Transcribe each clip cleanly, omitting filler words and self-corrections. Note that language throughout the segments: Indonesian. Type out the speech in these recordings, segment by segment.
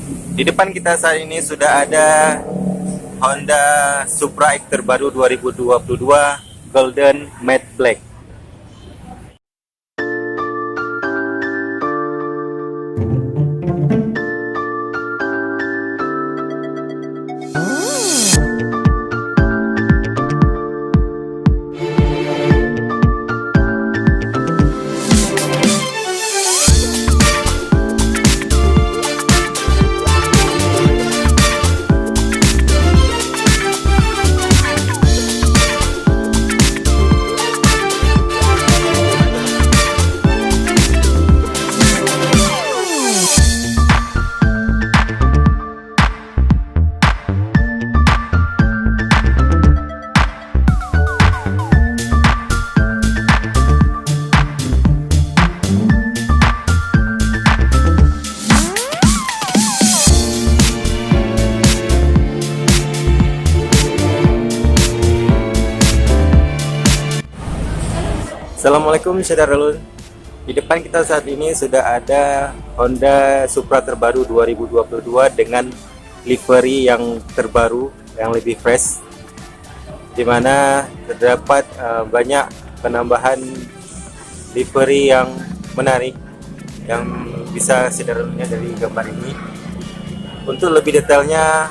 Di depan kita saat ini sudah ada Honda Supra X terbaru 2022 Golden Matte Black. Assalamualaikum saudara. Di depan kita saat ini sudah ada Honda Supra terbaru 2022 dengan livery yang terbaru, yang lebih fresh, di mana terdapat banyak penambahan livery yang menarik yang bisa saudara lihat dari gambar ini. Untuk lebih detailnya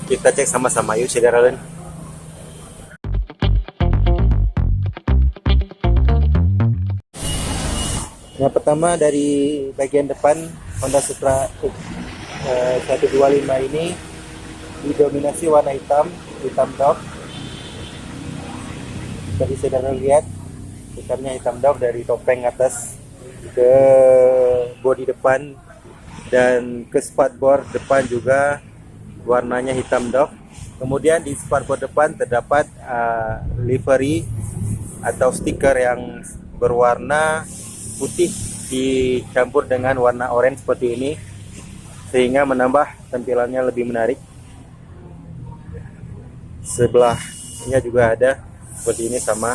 kita cek sama-sama yuk saudara. Yang pertama dari bagian depan Honda Supra X 125 ini didominasi warna hitam dog. Tadi saudara lihat hitamnya hitam dog dari topeng atas ke bodi depan dan ke spakbor depan juga warnanya hitam dog. Kemudian di spakbor depan terdapat livery atau stiker yang berwarna putih dicampur dengan warna oranye seperti ini, sehingga menambah tampilannya lebih menarik. Sebelahnya juga ada seperti ini sama.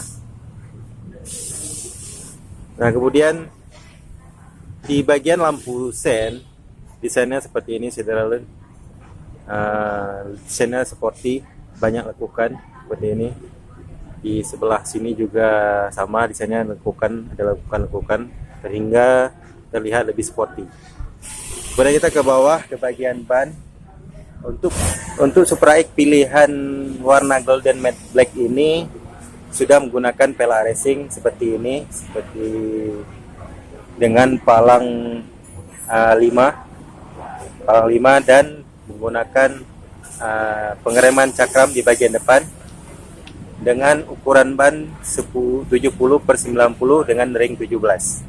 Nah, kemudian di bagian lampu sen desainnya seperti ini saudara. Desainnya sporty, banyak lekukan seperti ini. Di sebelah sini juga sama, desainnya lekukan, ada lekukan sehingga terlihat lebih sporty. Kemudian kita ke bawah ke bagian ban. Untuk Supra X pilihan warna Golden Matte Black ini sudah menggunakan Pella Racing seperti ini, seperti dengan palang 5 dan menggunakan pengereman cakram di bagian depan dengan ukuran ban 70/90 dengan ring 17.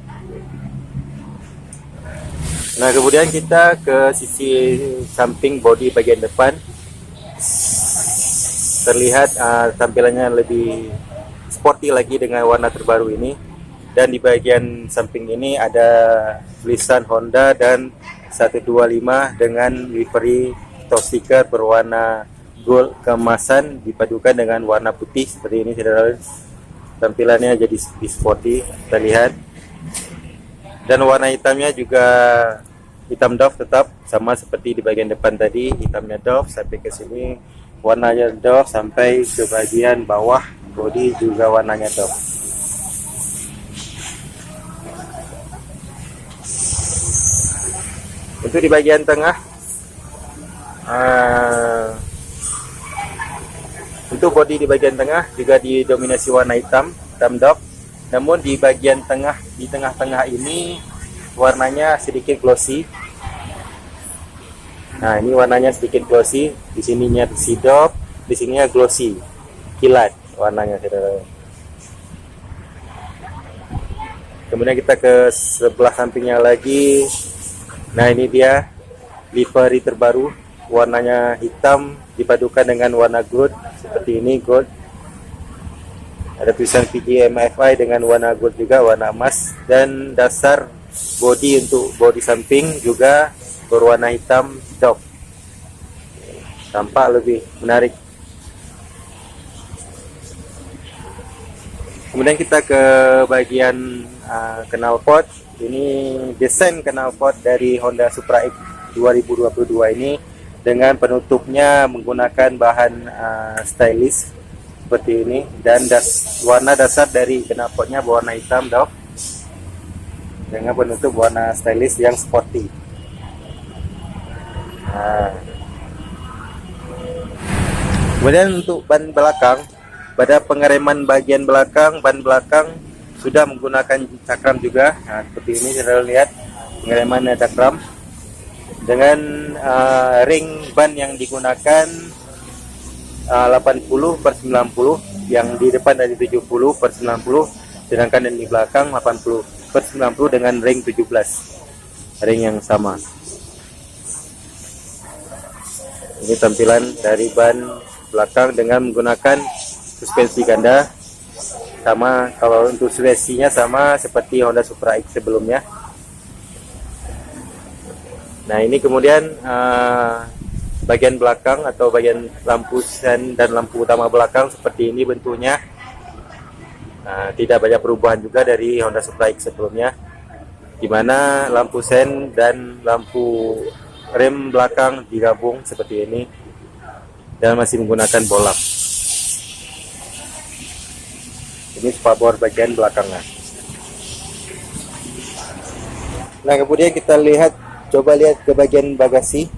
Nah, kemudian kita ke sisi samping bodi bagian depan. Terlihat tampilannya lebih sporty lagi dengan warna terbaru ini. Dan di bagian samping ini ada tulisan Honda dan 125 dengan livery atau stiker berwarna gold keemasan dipadukan dengan warna putih seperti ini saudara. Tampilannya jadi sporty terlihat, dan warna hitamnya juga hitam doff, tetap sama seperti di bagian depan tadi, hitamnya doff sampai ke sini warnanya doff, sampai ke bagian bawah bodi juga warnanya doff. Untuk di bagian tengah, untuk bodi di bagian tengah juga didominasi warna hitam dock. Namun di bagian tengah, di tengah-tengah ini warnanya sedikit glossy. Nah, ini warnanya sedikit glossy. Di sininya sidop, di sininya glossy, kilat warnanya saudara. Kemudian kita ke sebelah sampingnya lagi. Nah, ini dia livery terbaru, warnanya hitam dipadukan dengan warna gold seperti ini, gold. Ada tulisan PGMFI dengan warna gold juga, warna emas, dan dasar bodi untuk bodi samping juga berwarna hitam dock. Tampak lebih menarik. Kemudian kita ke bagian knalpot. Ini desain knalpot dari Honda Supra X 2022 ini dengan penutupnya menggunakan bahan stylish seperti ini, dan warna dasar dari knalpotnya berwarna hitam dok, dengan penutup warna stylish yang sporty. Nah, kemudian untuk ban belakang, pada pengereman bagian belakang, ban belakang sudah menggunakan cakram juga. Nah, seperti ini sudah lihat pengereman cakram dengan ring ban yang digunakan 80/90, yang di depan dari 70/90, sedangkan yang di belakang 80/90 dengan ring 17, ring yang sama. Ini tampilan dari ban belakang dengan menggunakan suspensi ganda, sama kalau untuk suspensinya sama seperti Honda Supra X sebelumnya. Nah, ini kemudian bagian belakang atau bagian lampu sen dan lampu utama belakang seperti ini bentuknya. Tidak banyak perubahan juga dari Honda Supra X sebelumnya, dimana lampu sen dan lampu rem belakang digabung seperti ini dan masih menggunakan bolam. Ini spakbor bagian belakangnya. Nah, kemudian kita coba lihat ke bagian bagasi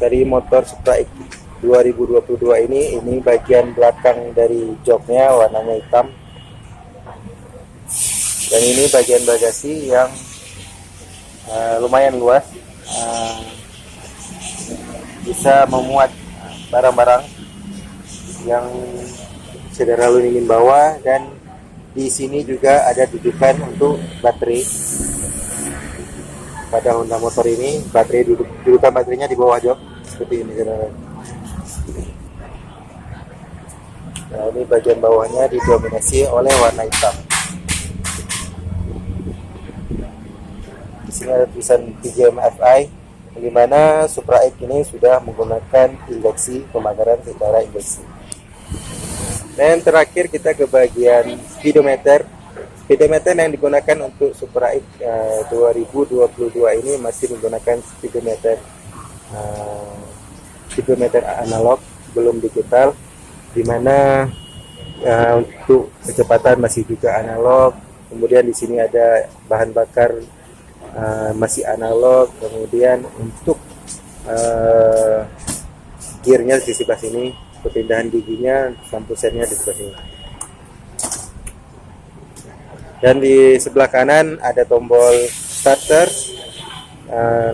dari motor Supra X 2022 ini. Ini bagian belakang dari joknya warnanya hitam, dan ini bagian bagasi yang lumayan luas, bisa memuat barang-barang yang saudara ingin bawa. Dan di sini juga ada dudukan untuk baterai. Pada Honda motor ini dudukan baterainya di bawah jok seperti ini saudara. Nah, ini bagian bawahnya didominasi oleh warna hitam. Di sini ada tulisan PGM-FI, di mana Supra X ini sudah menggunakan injeksi pembakaran secara injeksi. Dan terakhir kita ke bagian speedometer. Speedometer yang digunakan untuk Supra X 2022 ini masih menggunakan speedometer analog, belum digital, di mana untuk kecepatan masih juga analog. Kemudian di sini ada bahan bakar masih analog. Kemudian untuk gearnya di sebelah sini, perpindahan giginya, lampu sennya di sebelah sini. Dan di sebelah kanan ada tombol starter,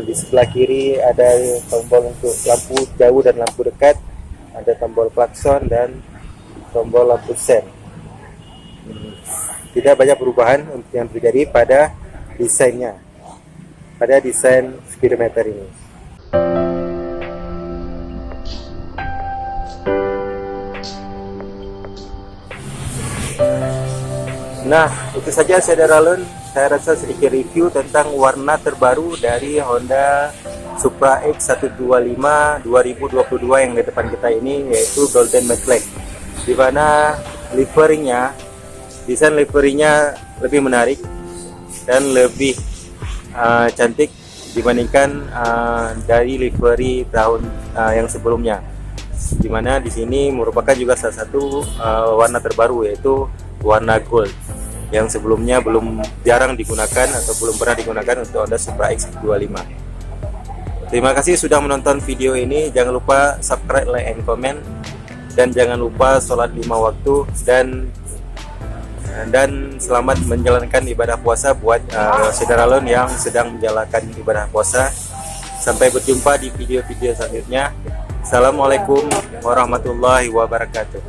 di sebelah kiri ada tombol untuk lampu jauh dan lampu dekat, ada tombol klakson dan tombol lampu sen. Tidak banyak perubahan yang terjadi pada desainnya, pada desain speedometer ini. Nah, itu saja saudara Lun. Saya rasa sedikit review tentang warna terbaru dari Honda Supra X 125 2022 yang di depan kita ini, yaitu Golden Metallic, di mana liverinya, desain liverinya lebih menarik dan lebih cantik dibandingkan dari livery tahun yang sebelumnya, di mana di sini merupakan juga salah satu warna terbaru, yaitu warna gold, yang sebelumnya jarang digunakan atau belum pernah digunakan untuk Honda Supra X 25. Terima kasih sudah menonton video ini. Jangan lupa subscribe, like, and comment, dan jangan lupa sholat 5 waktu, dan selamat menjalankan ibadah puasa buat saudara Lun yang sedang menjalankan ibadah puasa. Sampai berjumpa di video-video selanjutnya. Assalamualaikum warahmatullahi wabarakatuh.